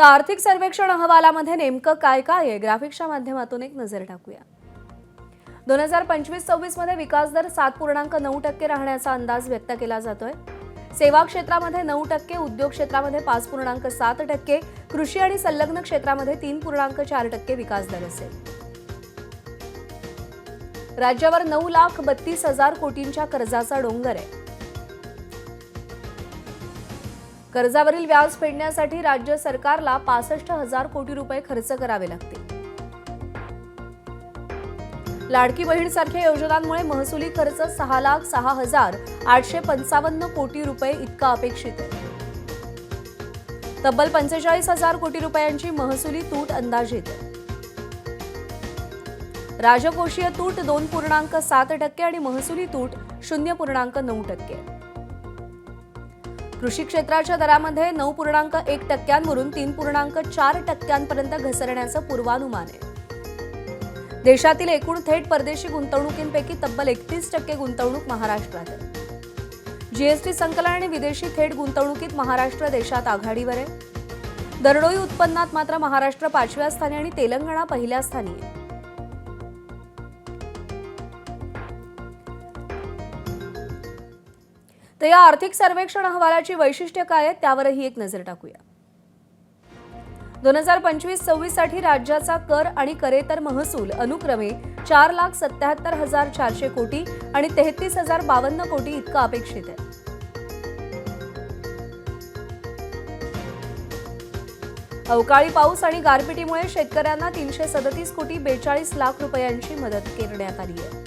तर आर्थिक सर्वेक्षण अहवालामध्ये नेमकं काय काय आहे ग्राफिक्सच्या माध्यमातून एक नजर टाकूया। 2025-26 मध्ये विकास दर 7.9% राहण्याचा अंदाज व्यक्त केला जातोय। सेवा क्षेत्रामध्ये 9%, उद्योग क्षेत्रामध्ये 5.7%, कृषी आणि संलग्न क्षेत्रामध्ये 3.4% विकास दर असेल। राज्यावर 9,32,000 कोटींच्या कर्जाचा डोंगर आहे। कर्जावरील व्याज फेडण्यासाठी राज्य सरकारला 65,000 कोटी रुपये खर्च करावे लागतील। लाडकी बहीण सारख्या योजनांमुळे महसुली खर्च 6,06,855 कोटी रुपये इतका अपेक्षित आहे। तब्बल 45,000 कोटी रुपयांची महसुली तूट अंदाजित आहे। राजकोषीय तूट 2.7% आणि महसुली तूट 0.9%। कृषी क्षेत्राच्या दरामध्ये 9.1%वरून 3.4% घसरण्याचं पूर्वानुमान आहे। देशातील एकूण थेट परदेशी गुंतवणुकींपैकी तब्बल 31% गुंतवणूक महाराष्ट्रात आहे। जीएसटी संकलन आणि विदेशी थेट गुंतवणुकीत महाराष्ट्र देशात आघाडीवर आहे। दरडोई उत्पन्नात मात्र महाराष्ट्र 5व्या स्थानी आणि तेलंगणा पहिल्या स्थानी आहे। तर या आर्थिक सर्वेक्षण अहवालाची वैशिष्ट्ये काय आहेत त्यावरही एक नजर टाकूया। 2025-26 साठी राज्याचा कर आणि करेतर महसूल अनुक्रमे 4,77,400 कोटी आणि 33,052 कोटी इतका अपेक्षित आहे। अवकाळी पाऊस आणि गारपिटीमुळे शेतकऱ्यांना 337 कोटी 42 लाख रुपयांची मदत करण्यात आली आहे।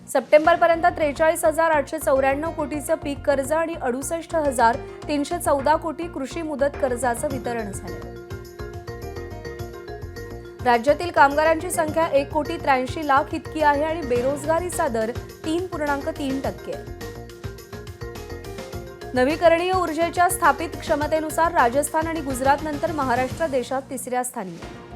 सप्टेंबरपर्यंत 43,894 कोटीचं पीक कर्ज आणि 68,314 कोटी कृषी मुदत कर्जाचं वितरण झालं। राज्यातील कामगारांची संख्या 1,83,00,000 इतकी आहे आणि बेरोजगारीचा दर 3.3% आहे। नवीकरणीय ऊर्जेच्या स्थापित क्षमतेनुसार राजस्थान आणि गुजरातनंतर महाराष्ट्र देशात 3ऱ्या स्थानी आहे।